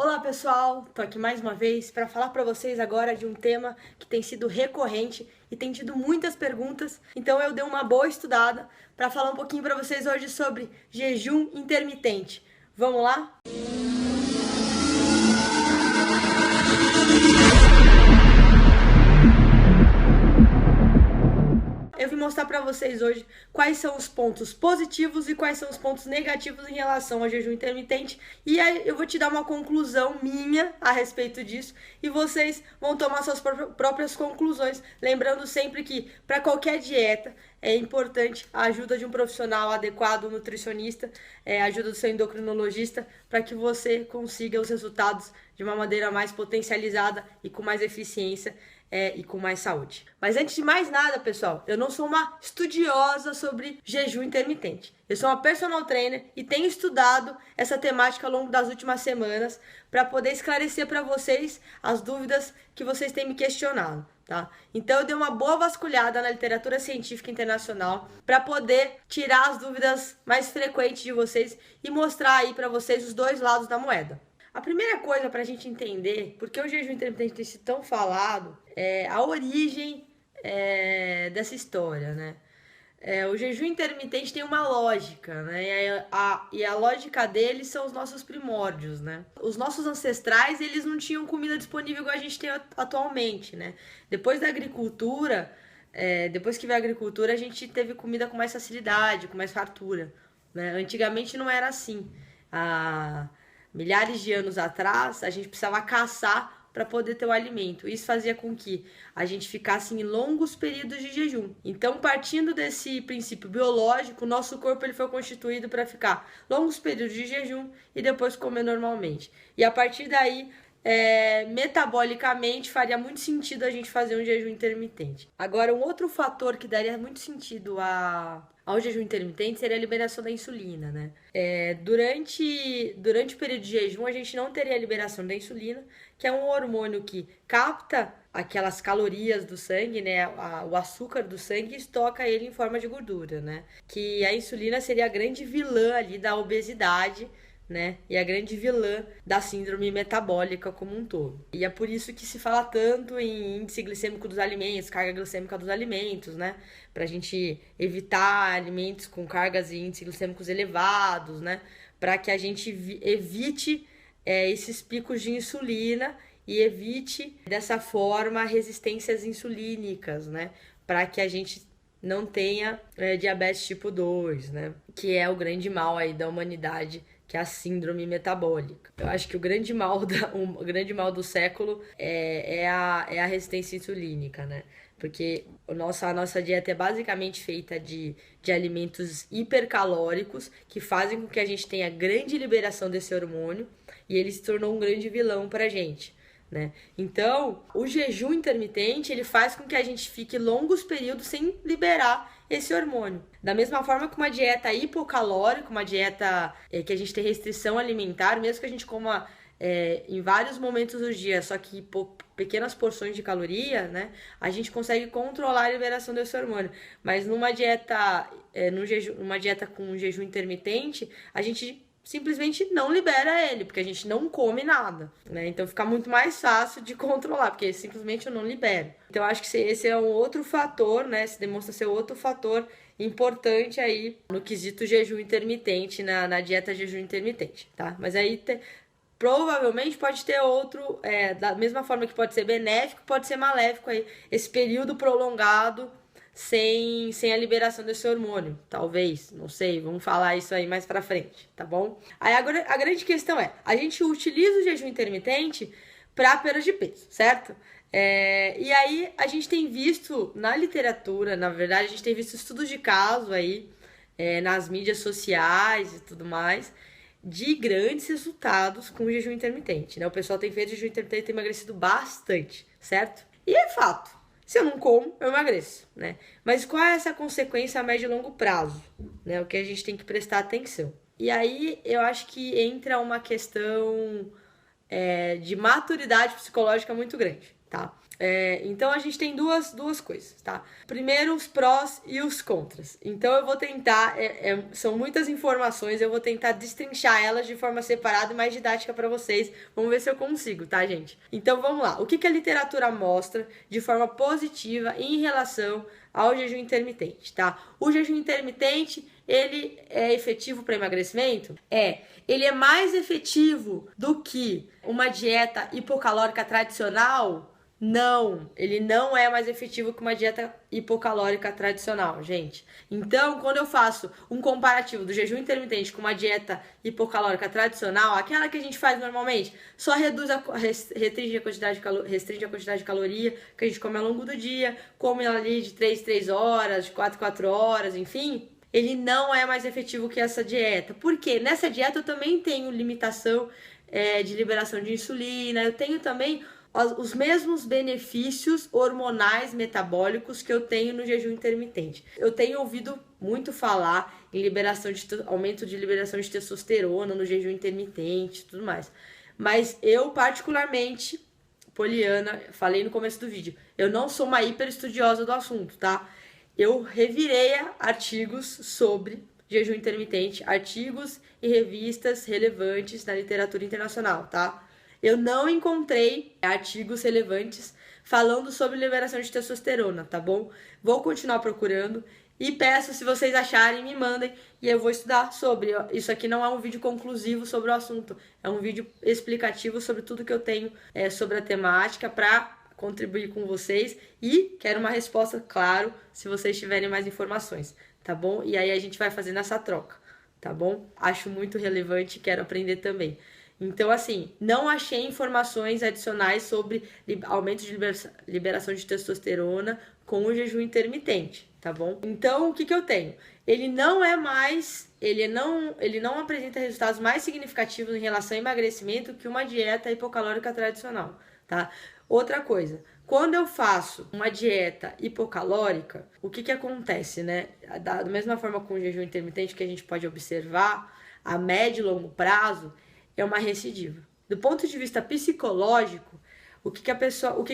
Olá pessoal, tô aqui mais uma vez para falar para vocês agora de um tema que tem sido recorrente e tem tido muitas perguntas. Então eu dei uma boa estudada para falar um pouquinho para vocês hoje sobre jejum intermitente. Vamos lá? Eu vim mostrar para vocês hoje quais são os pontos positivos e quais são os pontos negativos em relação ao jejum intermitente. E aí eu vou te dar uma conclusão minha a respeito disso e vocês vão tomar suas próprias conclusões. Lembrando sempre que para qualquer dieta é importante a ajuda de um profissional adequado, nutricionista, a ajuda do seu endocrinologista, para que você consiga os resultados de uma maneira mais potencializada e com mais eficiência. E com mais saúde. Mas antes de mais nada, pessoal, eu não sou uma estudiosa sobre jejum intermitente. Eu sou uma personal trainer e tenho estudado essa temática ao longo das últimas semanas para poder esclarecer para vocês as dúvidas que vocês têm me questionado, tá? Então eu dei uma boa vasculhada na literatura científica internacional para poder tirar as dúvidas mais frequentes de vocês e mostrar aí para vocês os dois lados da moeda. A primeira coisa para a gente entender por que o jejum intermitente tem sido tão falado é a origem dessa história, né? O jejum intermitente tem uma lógica, né? E a lógica dele são os nossos primórdios, né? Os nossos ancestrais, eles não tinham comida disponível igual a gente tem atualmente, né? Depois da agricultura, depois que veio a agricultura, a gente teve comida com mais facilidade, com mais fartura, né? Antigamente não era assim. Milhares de anos atrás, a gente precisava caçar para poder ter o alimento. Isso fazia com que a gente ficasse em longos períodos de jejum. Então, partindo desse princípio biológico, o nosso corpo ele foi constituído para ficar longos períodos de jejum e depois comer normalmente. E a partir daí, metabolicamente, faria muito sentido a gente fazer um jejum intermitente. Agora, um outro fator que daria muito sentido ao jejum intermitente seria a liberação da insulina, né? Durante o período de jejum, a gente não teria a liberação da insulina, que é um hormônio que capta aquelas calorias do sangue, né? O açúcar do sangue e estoca ele em forma de gordura, né? Que a insulina seria a grande vilã ali da obesidade, né? E a grande vilã da síndrome metabólica como um todo. E é por isso que se fala tanto em índice glicêmico dos alimentos, carga glicêmica dos alimentos, né? Pra gente evitar alimentos com cargas e índices glicêmicos elevados, né? Para que a gente evite esses picos de insulina e evite, dessa forma, resistências insulínicas, né? Para que a gente não tenha diabetes tipo 2, né? Que é o grande mal aí da humanidade, que é a síndrome metabólica. Eu acho que o grande mal do século é a resistência insulínica, né? Porque a nossa dieta é basicamente feita de alimentos hipercalóricos que fazem com que a gente tenha grande liberação desse hormônio e ele se tornou um grande vilão pra gente, né? Então, o jejum intermitente, ele faz com que a gente fique longos períodos sem liberar esse hormônio. Da mesma forma que uma dieta hipocalórica, uma dieta que a gente tem restrição alimentar, mesmo que a gente coma em vários momentos do dia, só que pequenas porções de caloria, né? A gente consegue controlar a liberação desse hormônio. Mas numa dieta, numa dieta com jejum intermitente, a gente simplesmente não libera ele, porque a gente não come nada, né? Então fica muito mais fácil de controlar, porque simplesmente eu não libero. Então eu acho que esse é um outro fator, né? Se demonstra ser outro fator importante aí no quesito jejum intermitente, na dieta jejum intermitente, tá? Mas aí provavelmente pode ter outro, da mesma forma que pode ser benéfico, pode ser maléfico aí, esse período prolongado sem a liberação desse hormônio, talvez, não sei, vamos falar isso aí mais pra frente, tá bom? Aí agora a grande questão a gente utiliza o jejum intermitente pra perda de peso, certo? E aí a gente tem visto na literatura, na verdade, a gente tem visto estudos de caso aí, nas mídias sociais e tudo mais, de grandes resultados com o jejum intermitente, né? O pessoal tem feito jejum intermitente e tem emagrecido bastante, certo? E é fato. Se eu não como, eu emagreço, né? Mas qual é essa consequência a médio e longo prazo, né? O que a gente tem que prestar atenção. E aí, eu acho que entra uma questão de maturidade psicológica muito grande, tá? Então a gente tem duas coisas, tá? Primeiro, os prós e os contras. Então eu vou tentar, são muitas informações, eu vou tentar destrinchar elas de forma separada e mais didática para vocês. Vamos ver se eu consigo, tá, gente? Então vamos lá. O que a literatura mostra de forma positiva em relação ao jejum intermitente, tá? O jejum intermitente, ele é efetivo para emagrecimento? Ele é mais efetivo do que uma dieta hipocalórica tradicional? Não, ele não é mais efetivo que uma dieta hipocalórica tradicional, gente. Então, quando eu faço um comparativo do jejum intermitente com uma dieta hipocalórica tradicional, aquela que a gente faz normalmente, só restringe a quantidade de caloria que a gente come ao longo do dia, come ali de 3 horas, de 4 horas, enfim, ele não é mais efetivo que essa dieta. Por quê? Nessa dieta eu também tenho limitação de liberação de insulina, eu tenho também os mesmos benefícios hormonais metabólicos que eu tenho no jejum intermitente. Eu tenho ouvido muito falar em aumento de liberação de testosterona no jejum intermitente e tudo mais. Mas eu, particularmente, Poliana, falei no começo do vídeo, eu não sou uma hiper estudiosa do assunto, tá? Eu revirei artigos sobre jejum intermitente, artigos e revistas relevantes na literatura internacional, tá? Eu não encontrei artigos relevantes falando sobre liberação de testosterona, tá bom? Vou continuar procurando e peço, se vocês acharem, me mandem e eu vou estudar sobre. Isso aqui não é um vídeo conclusivo sobre o assunto, é um vídeo explicativo sobre tudo que eu tenho sobre a temática para contribuir com vocês e quero uma resposta, claro, se vocês tiverem mais informações, tá bom? E aí a gente vai fazendo essa troca, tá bom? Acho muito relevante e quero aprender também. Então, assim, não achei informações adicionais sobre aumento de liberação de testosterona com o jejum intermitente, tá bom? Então, o que eu tenho? Ele não apresenta resultados mais significativos em relação ao emagrecimento que uma dieta hipocalórica tradicional, tá? Outra coisa, quando eu faço uma dieta hipocalórica, o que acontece, né? Da mesma forma com o jejum intermitente que a gente pode observar, a médio e longo prazo, é uma recidiva. Do ponto de vista psicológico, o que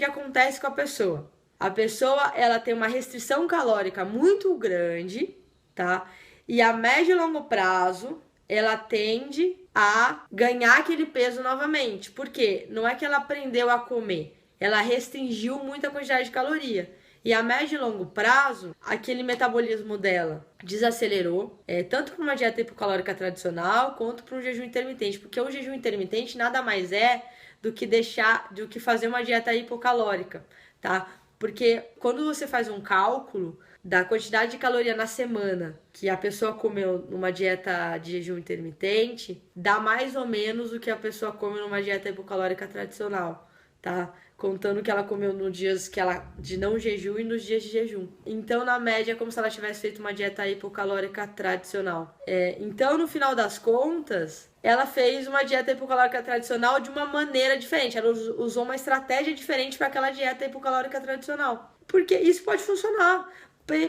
acontece com a pessoa? A pessoa, ela tem uma restrição calórica muito grande, tá? E a médio e longo prazo, ela tende a ganhar aquele peso novamente. Por quê? Não é que ela aprendeu a comer, ela restringiu muito a quantidade de caloria. E a médio e longo prazo, aquele metabolismo dela desacelerou, tanto para uma dieta hipocalórica tradicional, quanto para um jejum intermitente. Porque o jejum intermitente nada mais é do que fazer uma dieta hipocalórica, tá? Porque quando você faz um cálculo da quantidade de caloria na semana que a pessoa comeu numa dieta de jejum intermitente, dá mais ou menos o que a pessoa come numa dieta hipocalórica tradicional, tá? Contando que ela comeu nos dias de não jejum e nos dias de jejum. Então, na média, é como se ela tivesse feito uma dieta hipocalórica tradicional. Então, no final das contas, ela fez uma dieta hipocalórica tradicional de uma maneira diferente. Ela usou uma estratégia diferente para aquela dieta hipocalórica tradicional. Porque isso pode funcionar.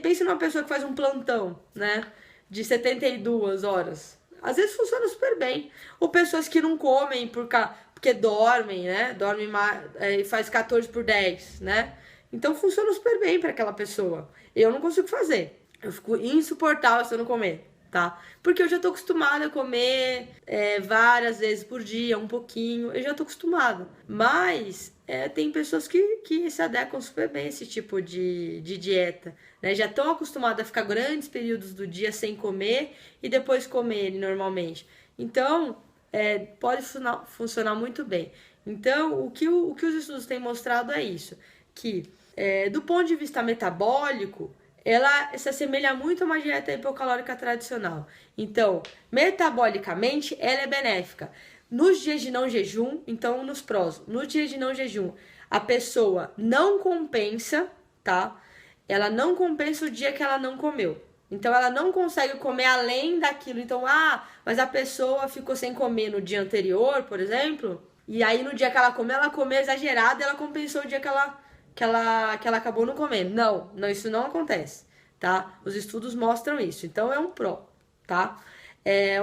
Pense numa pessoa que faz um plantão, né? De 72 horas. Às vezes funciona super bem. Ou pessoas que não comem porque dormem, né? Dormem e faz 14 por 10, né? Então funciona super bem para aquela pessoa. Eu não consigo fazer. Eu fico insuportável se eu não comer, tá? Porque eu já tô acostumada a comer várias vezes por dia, um pouquinho. Eu já tô acostumada. Mas tem pessoas que se adequam super bem a esse tipo de dieta, né? Já estão acostumadas a ficar grandes períodos do dia sem comer e depois comer normalmente. Então, pode funcionar muito bem. Então, o que os estudos têm mostrado é isso, que do ponto de vista metabólico, ela se assemelha muito a uma dieta hipocalórica tradicional. Então, metabolicamente, ela é benéfica. Nos dias de não jejum, então nos prós, nos dias de não jejum, a pessoa não compensa, tá? Ela não compensa o dia que ela não comeu. Então, ela não consegue comer além daquilo. Então, mas a pessoa ficou sem comer no dia anterior, por exemplo, e aí no dia que ela comeu exagerado e ela compensou o dia que ela acabou não comendo. Não, isso não acontece, tá? Os estudos mostram isso. Então, é um pró, tá?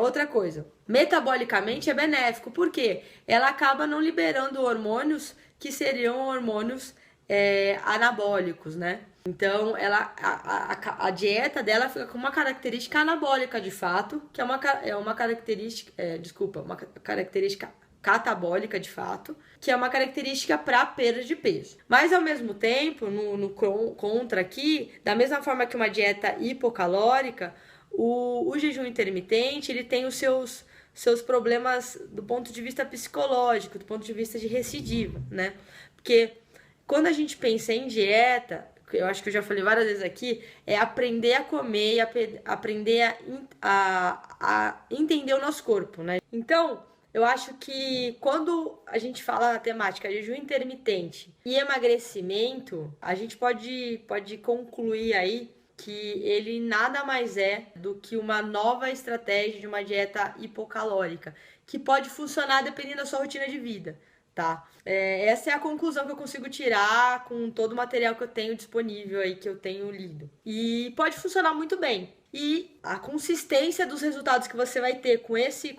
Outra coisa, metabolicamente é benéfico, porque ela acaba não liberando hormônios que seriam hormônios anabólicos, né? Então, a dieta dela fica com uma característica anabólica de fato, que é uma característica, uma característica catabólica de fato, que é uma característica para perda de peso. Mas ao mesmo tempo, no contra aqui, da mesma forma que uma dieta hipocalórica, o jejum intermitente ele tem os seus problemas do ponto de vista psicológico, do ponto de vista de recidiva, né? Porque quando a gente pensa em dieta, eu acho que eu já falei várias vezes aqui, é aprender a comer e aprender a entender o nosso corpo, né? Então, eu acho que quando a gente fala na temática jejum intermitente e emagrecimento, a gente pode concluir aí que ele nada mais é do que uma nova estratégia de uma dieta hipocalórica, que pode funcionar dependendo da sua rotina de vida, tá? Essa é a conclusão que eu consigo tirar com todo o material que eu tenho disponível aí, que eu tenho lido. E pode funcionar muito bem. E a consistência dos resultados que você vai ter com esse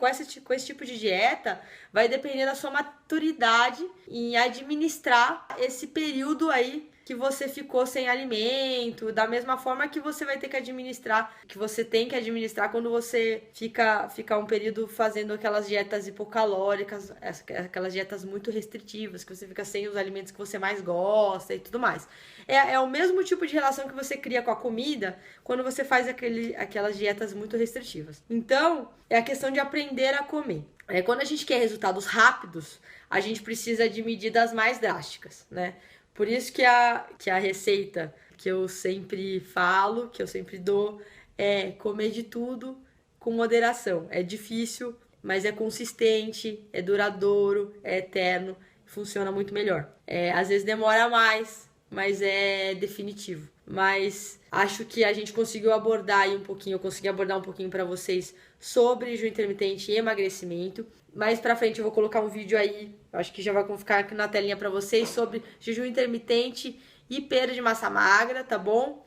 tipo de dieta vai depender da sua maturidade em administrar esse período aí que você ficou sem alimento, da mesma forma que você vai ter que administrar, que você tem que administrar quando você fica um período fazendo aquelas dietas hipocalóricas, aquelas dietas muito restritivas, que você fica sem os alimentos que você mais gosta e tudo mais. É o mesmo tipo de relação que você cria com a comida quando você faz aquelas dietas muito restritivas. Então, é a questão de aprender a comer. Quando a gente quer resultados rápidos, a gente precisa de medidas mais drásticas, né? Por isso que a receita que eu sempre falo, que eu sempre dou, é comer de tudo com moderação. É difícil, mas é consistente, é duradouro, é eterno, funciona muito melhor. Às vezes demora mais, mas é definitivo. Mas acho que a gente conseguiu abordar aí um pouquinho, eu consegui abordar um pouquinho para vocês sobre jejum intermitente e emagrecimento. Mais pra frente eu vou colocar um vídeo aí, acho que já vai ficar aqui na telinha pra vocês, sobre jejum intermitente e perda de massa magra, tá bom?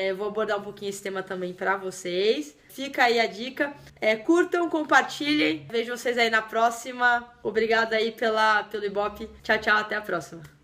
Eu vou abordar um pouquinho esse tema também pra vocês. Fica aí a dica. Curtam, compartilhem. Vejo vocês aí na próxima. Obrigada aí pelo Ibope. Tchau, tchau, até a próxima.